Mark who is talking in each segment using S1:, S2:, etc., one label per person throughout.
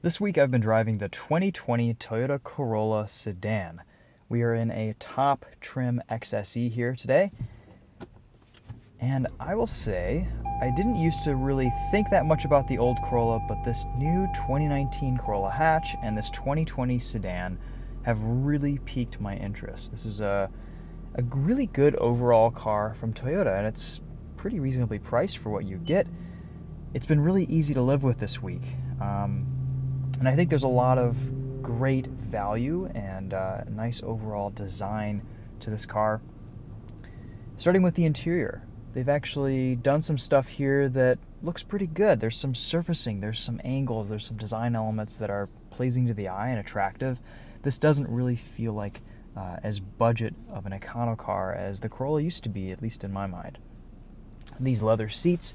S1: This week I've been driving the 2020 Toyota Corolla Sedan. We are in a top trim XSE here today. And I will say, I didn't used to really think that much about the old Corolla, but this new 2019 Corolla hatch and this 2020 Sedan have really piqued my interest. This is a really good overall car from Toyota, and it's pretty reasonably priced for what you get. It's been really easy to live with this week. And I think there's a lot of great value and nice overall design to this car. Starting with the interior, they've actually done some stuff here that looks pretty good. There's some surfacing, there's some angles, there's some design elements that are pleasing to the eye and attractive. This doesn't really feel like as budget of an econo car as the Corolla used to be, at least in my mind. These leather seats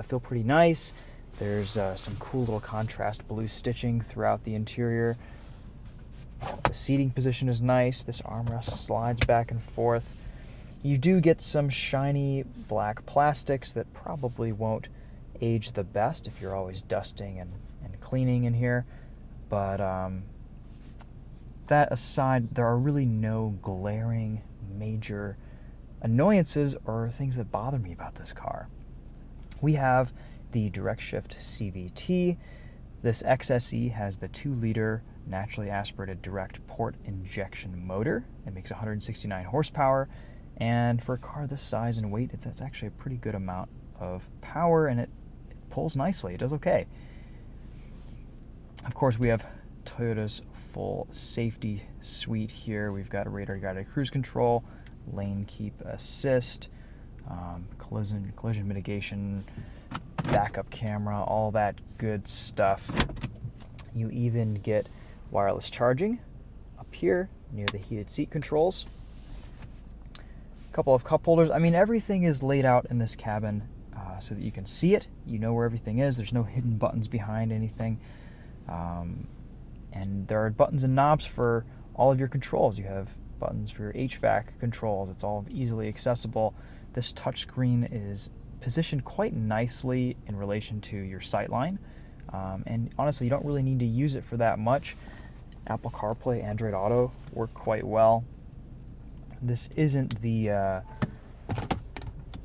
S1: feel pretty nice. There's some cool little contrast blue stitching throughout the interior. The seating position is nice. This armrest slides back and forth. You do get some shiny black plastics that probably won't age the best if you're always dusting and cleaning in here. But that aside, there are really no glaring major annoyances or things that bother me about this car. We have the direct shift CVT. This XSE has the 2-liter naturally aspirated direct port injection motor. It makes 169 horsepower, and for a car this size and weight, that's actually a pretty good amount of power, and it pulls nicely. It does okay. Of course, we have Toyota's full safety suite here. We've got a radar guided cruise control, lane keep assist, collision mitigation, backup camera, all that good stuff. You even get wireless charging up here near the heated seat controls. A couple of cup holders. I mean, everything is laid out in this cabin so that you can see it. You know where everything is. There's no hidden buttons behind anything. And there are buttons and knobs for all of your controls. You have buttons for your HVAC controls. It's all easily accessible. This touchscreen is positioned quite nicely in relation to your sightline, and honestly, you don't really need to use it for that much. Apple CarPlay, Android Auto work quite well. This isn't the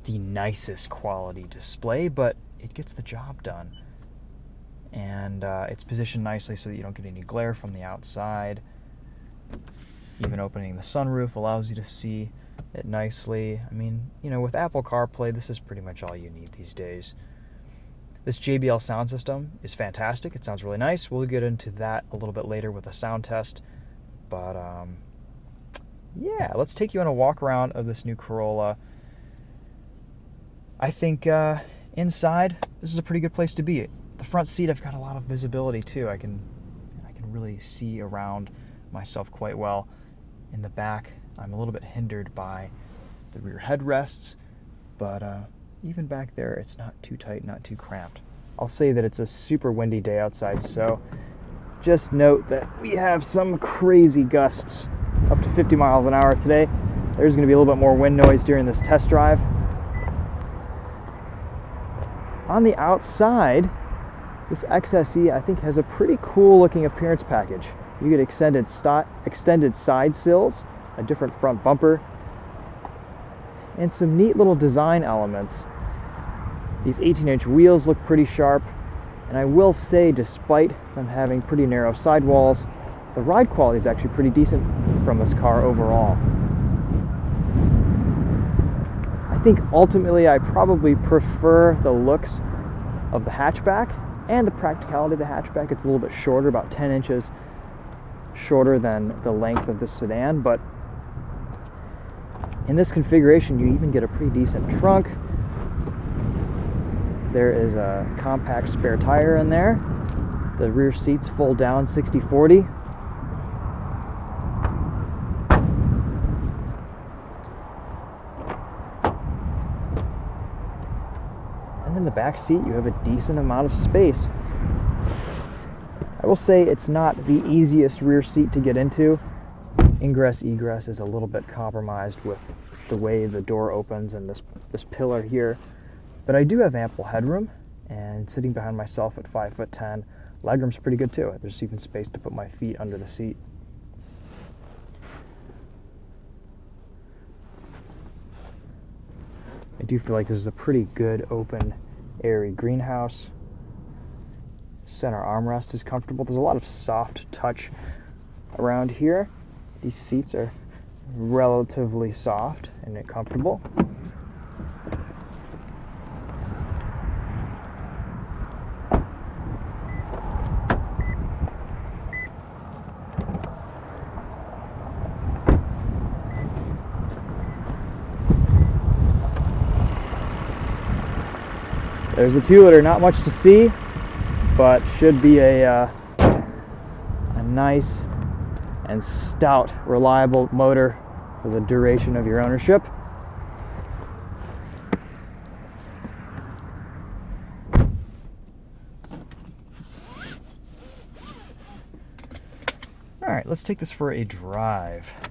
S1: nicest quality display, but it gets the job done, and it's positioned nicely so that you don't get any glare from the outside. Even opening the sunroof allows you to see it nicely. I mean, with Apple CarPlay, this is pretty much all you need these days. This JBL sound system is fantastic. It sounds really nice. We'll get into that a little bit later with a sound test. But yeah, let's take you on a walk around of this new Corolla. I think inside, this is a pretty good place to be. The front seat, I've got a lot of visibility too. I can really see around myself quite well. In the back, I'm a little bit hindered by the rear headrests, but even back there, it's not too tight, not too cramped. I'll say that it's a super windy day outside, so just note that we have some crazy gusts up to 50 miles an hour today. There's going to be a little bit more wind noise during this test drive. On the outside, this XSE, I think, has a pretty cool looking appearance package. You get extended side sills, a different front bumper, and some neat little design elements. These 18-inch wheels look pretty sharp, and I will say, despite them having pretty narrow sidewalls, the ride quality is actually pretty decent from this car overall. I think ultimately I probably prefer the looks of the hatchback and the practicality of the hatchback. It's a little bit shorter, about 10 inches shorter than the length of the sedan, but in this configuration you even get a pretty decent trunk. There is a compact spare tire in there. The rear seats fold down 60/40. And in the back seat you have a decent amount of space. I will say it's not the easiest rear seat to get into. Ingress egress is a little bit compromised with the way the door opens and this pillar here, but I do have ample headroom, and sitting behind myself at 5'10", Legroom's pretty good too. There's even space to put my feet under the seat. I do feel like this is a pretty good, open, airy greenhouse. Center armrest is comfortable. There's a lot of soft touch around here. These seats are relatively soft and comfortable. There's the 2-liter, not much to see, but should be a nice and stout, reliable motor for the duration of your ownership. All right, let's take this for a drive.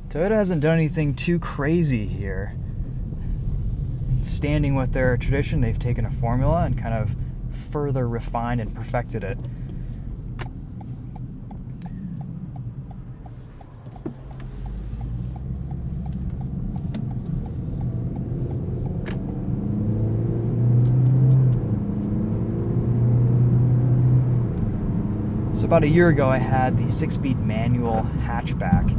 S1: Toyota hasn't done anything too crazy here. Standing with their tradition, they've taken a formula and kind of further refined and perfected it. So about a year ago, I had the 6-speed manual hatchback,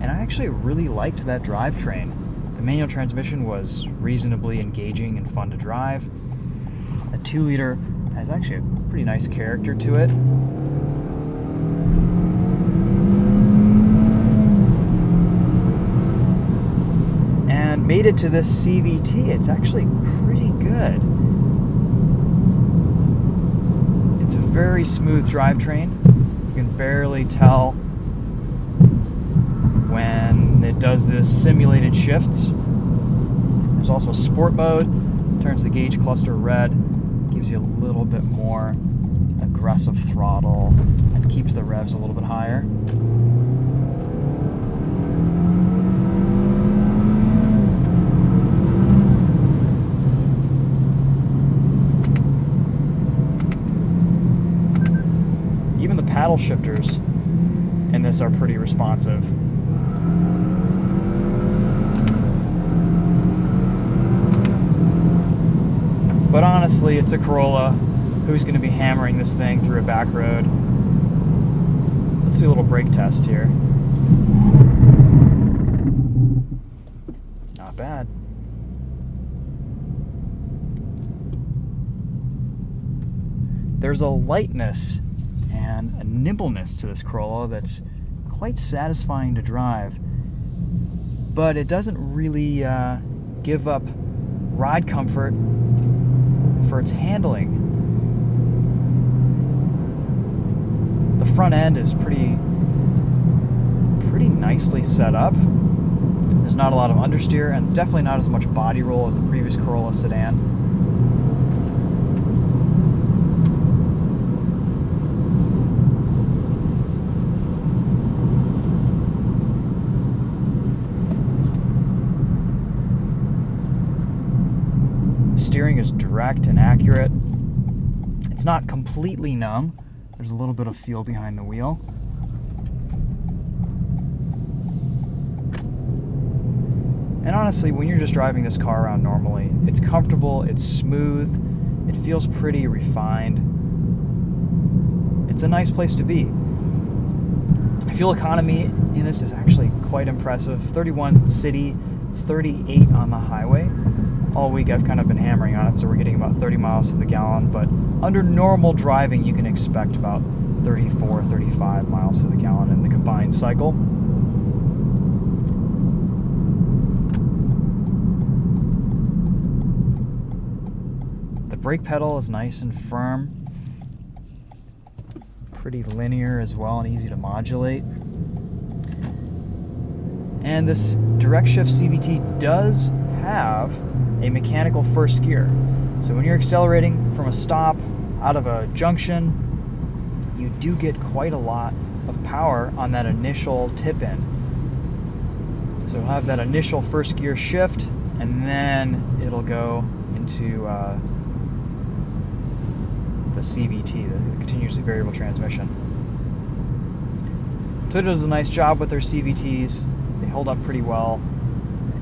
S1: and I actually really liked that drivetrain. The manual transmission was reasonably engaging and fun to drive. A 2-liter has actually a pretty nice character to it. And made it to this CVT. It's actually pretty good. It's a very smooth drivetrain. You can barely tell when it does this simulated shifts. There's also a sport mode, turns the gauge cluster red, gives you a little bit more aggressive throttle, and keeps the revs a little bit higher. Even the paddle shifters in this are pretty responsive. But honestly, it's a Corolla. Who's going to be hammering this thing through a back road? Let's do a little brake test here. Not bad. There's a lightness and a nimbleness to this Corolla that's quite satisfying to drive. But it doesn't really give up ride comfort for its handling. The front end is pretty nicely set up. There's not a lot of understeer and definitely not as much body roll as the previous Corolla sedan. Steering is direct and accurate. It's not completely numb. There's a little bit of feel behind the wheel. And honestly, when you're just driving this car around normally, it's comfortable, it's smooth, it feels pretty refined. It's a nice place to be. Fuel economy in this is actually quite impressive. 31 city, 38 on the highway. All week I've kind of been hammering on it, so we're getting about 30 miles to the gallon, but under normal driving you can expect about 34, 35 miles to the gallon in the combined cycle. The brake pedal is nice and firm, pretty linear as well and easy to modulate. And this direct shift CVT does have a mechanical first gear. So when you're accelerating from a stop out of a junction, you do get quite a lot of power on that initial tip in. So you'll have that initial first gear shift, and then it'll go into the CVT, the continuously variable transmission. Toyota does a nice job with their CVTs. They hold up pretty well,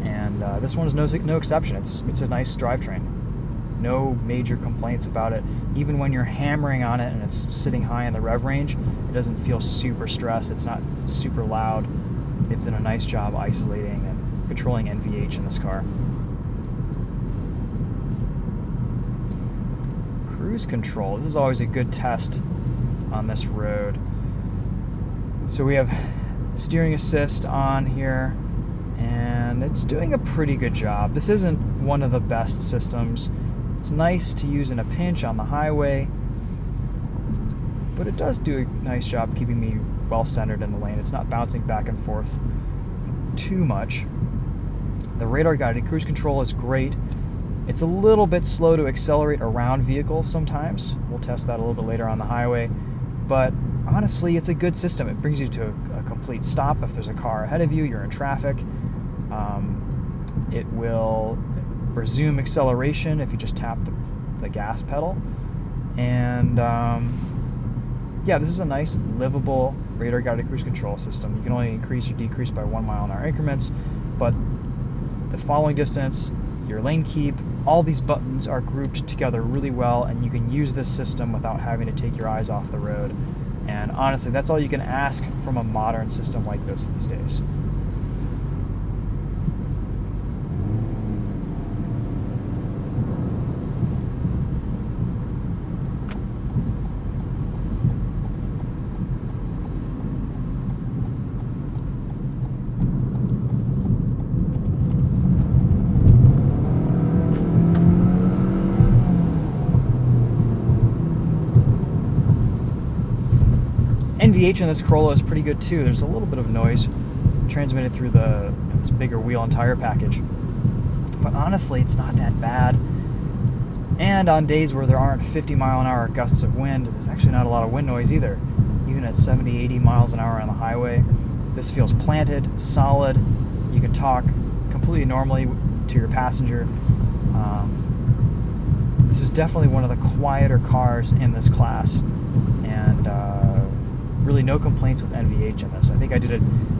S1: and this one is no exception. It's a nice drivetrain. No major complaints about it. Even when you're hammering on it and it's sitting high in the rev range, it doesn't feel super stressed. It's not super loud. It's done a nice job isolating and controlling NVH in this car. Cruise control. This is always a good test on this road. So we have steering assist on here, and it's doing a pretty good job. This isn't one of the best systems. It's nice to use in a pinch on the highway, but it does do a nice job keeping me well centered in the lane. It's not bouncing back and forth too much. The radar guided cruise control is great. It's a little bit slow to accelerate around vehicles sometimes. We'll test that a little bit later on the highway, but honestly, it's a good system. It brings you to a complete stop if there's a car ahead of you, you're in traffic. It will resume acceleration if you just tap the gas pedal. And yeah, this is a nice, livable radar-guided cruise control system. You can only increase or decrease by 1 mile an hour increments, but the following distance, your lane keep, all these buttons are grouped together really well, and you can use this system without having to take your eyes off the road. And honestly, that's all you can ask from a modern system like this these days. NVH in this Corolla is pretty good too. There's a little bit of noise transmitted through this bigger wheel and tire package, but honestly, it's not that bad. And on days where there aren't 50 mile an hour gusts of wind, there's actually not a lot of wind noise either. Even at 70, 80 miles an hour on the highway, this feels planted, solid. You can talk completely normally to your passenger. This is definitely one of the quieter cars in this class, and really no complaints with NVH in this. I think I did a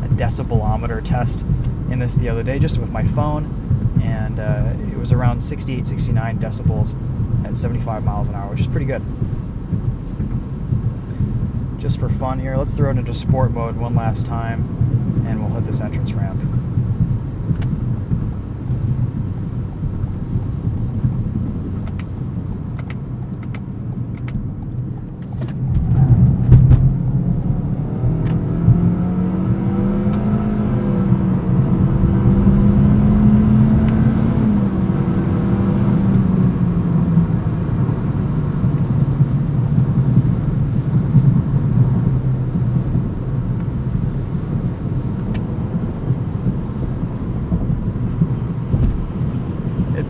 S1: decibelometer test in this the other day just with my phone, and it was around 68, 69 decibels at 75 miles an hour, which is pretty good. Just for fun here, let's throw it into sport mode one last time, and we'll hit this entrance ramp.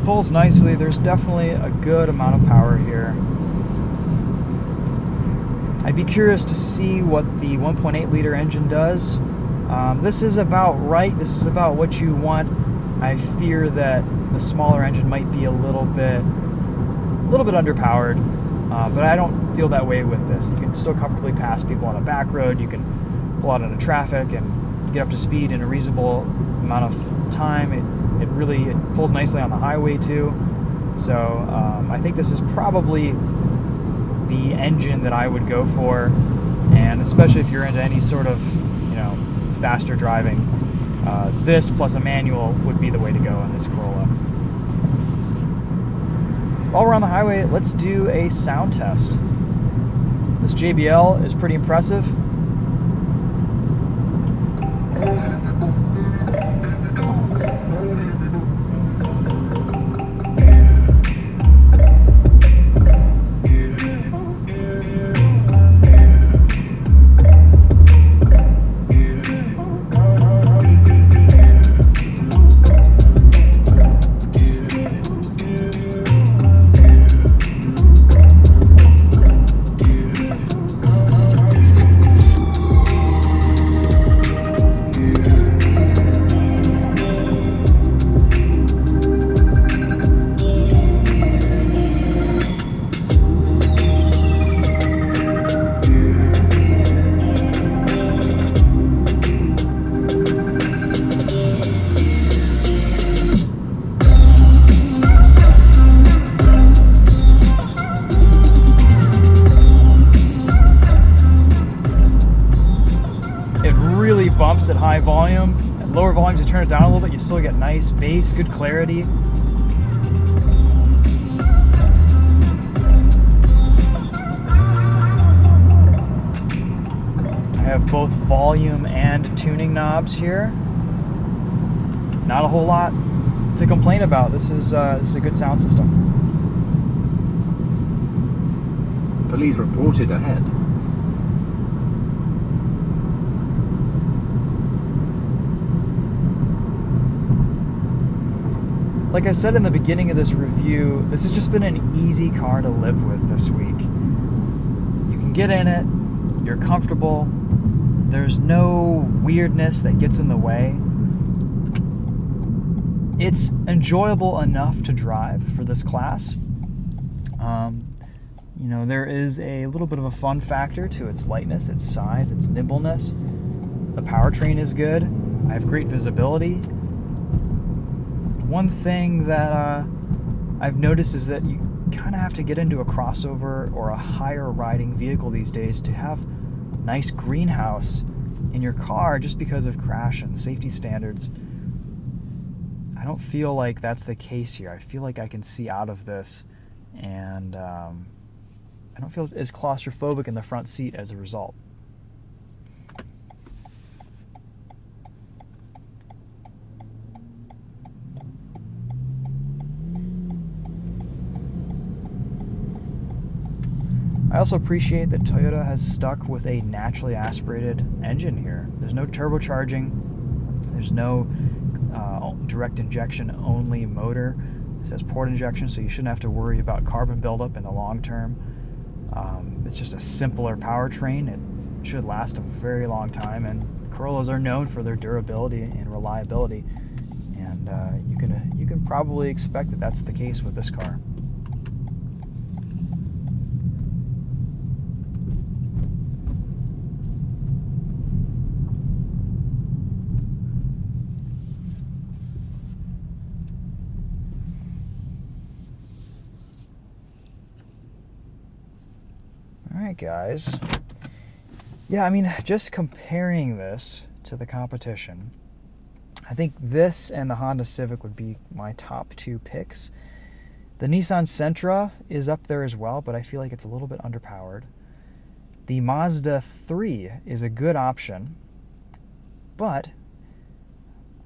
S1: Pulls nicely. There's definitely a good amount of power here. I'd be curious to see what the 1.8 liter engine does. This is about right. This is about what you want. I fear that the smaller engine might be a little bit underpowered, but I don't feel that way with this. You can still comfortably pass people on a back road. You can pull out into traffic and get up to speed in a reasonable amount of time. It pulls nicely on the highway too. So I think this is probably the engine that I would go for, and especially if you're into any sort of faster driving, this plus a manual would be the way to go in this Corolla. While we're on the highway, let's do a sound test. This JBL is pretty impressive. at high volume. At lower volumes, you turn it down a little bit, you still get nice bass, good clarity. I have both volume and tuning knobs here. Not a whole lot to complain about. This is a good sound system.
S2: Police reported ahead.
S1: Like I said in the beginning of this review, this has just been an easy car to live with this week. You can get in it, you're comfortable, there's no weirdness that gets in the way. It's enjoyable enough to drive for this class. You know, there is a little bit of a fun factor to its lightness, its size, its nimbleness. The powertrain is good. I have great visibility. One thing that I've noticed is that you kind of have to get into a crossover or a higher riding vehicle these days to have nice greenhouse in your car just because of crash and safety standards. I don't feel like that's the case here. I feel like I can see out of this, and I don't feel as claustrophobic in the front seat as a result. I also appreciate that Toyota has stuck with a naturally aspirated engine here. There's no turbocharging, there's no direct injection only motor. It says port injection, so you shouldn't have to worry about carbon buildup in the long term. It's just a simpler powertrain. It should last a very long time, and Corollas are known for their durability and reliability, and you can probably expect that that's the case with this car. Alright guys, yeah, I mean, just comparing this to the competition, I think this and the Honda Civic would be my top two picks. The Nissan Sentra is up there as well, but I feel like it's a little bit underpowered. The Mazda 3 is a good option, but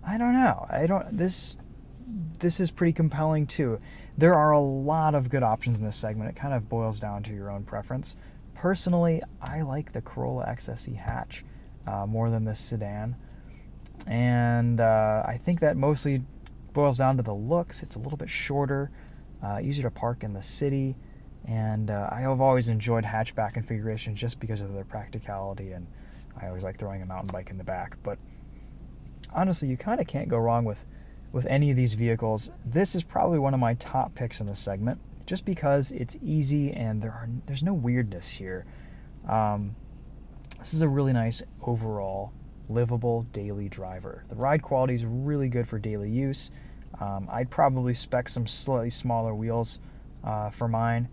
S1: I don't know. This is pretty compelling too. There are a lot of good options in this segment. It kind of boils down to your own preference. Personally, I like the Corolla XSE hatch more than this sedan, and I think that mostly boils down to the looks. It's a little bit shorter, easier to park in the city, and I have always enjoyed hatchback configurations just because of their practicality, and I always like throwing a mountain bike in the back. But honestly, you kind of can't go wrong with any of these vehicles. This is probably one of my top picks in this segment, just because it's easy and there's no weirdness here. This is a really nice overall livable daily driver. The ride quality is really good for daily use. I'd probably spec some slightly smaller wheels for mine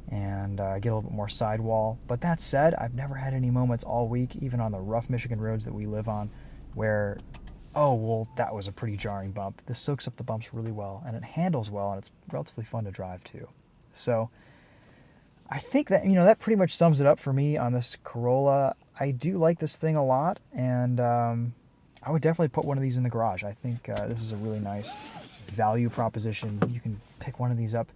S1: and get a little bit more sidewall. But that said, I've never had any moments all week, even on the rough Michigan roads that we live on, where, oh, well, that was a pretty jarring bump. This soaks up the bumps really well, and it handles well, and it's relatively fun to drive too. So I think that, that pretty much sums it up for me on this Corolla. I do like this thing a lot, and I would definitely put one of these in the garage. I think this is a really nice value proposition. You can pick one of these up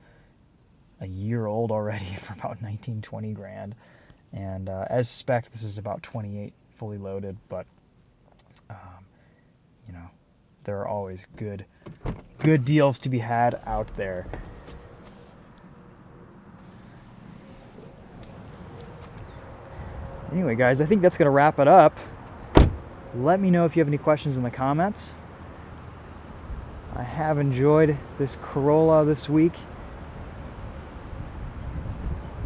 S1: a year old already for about 19-20 grand, and as spec, this is about 28 fully loaded, but there are always good deals to be had out there. Anyway, guys, I think that's going to wrap it up. Let me know if you have any questions in the comments. I have enjoyed this Corolla this week.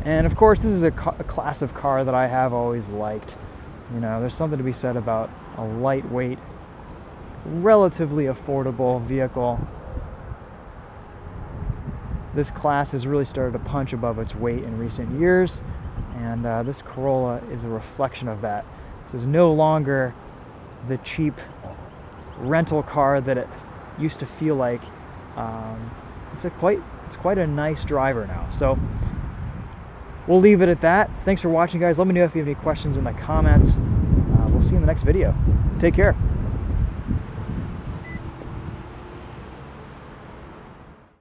S1: And of course, this is a class of car that I have always liked. There's something to be said about a lightweight, relatively affordable vehicle. This class has really started to punch above its weight in recent years, and this Corolla is a reflection of that. This is no longer the cheap rental car that it used to feel like. It's quite a nice driver now. So we'll leave it at that. Thanks for watching, guys. Let me know if you have any questions in the comments. We'll see you in the next video. Take care.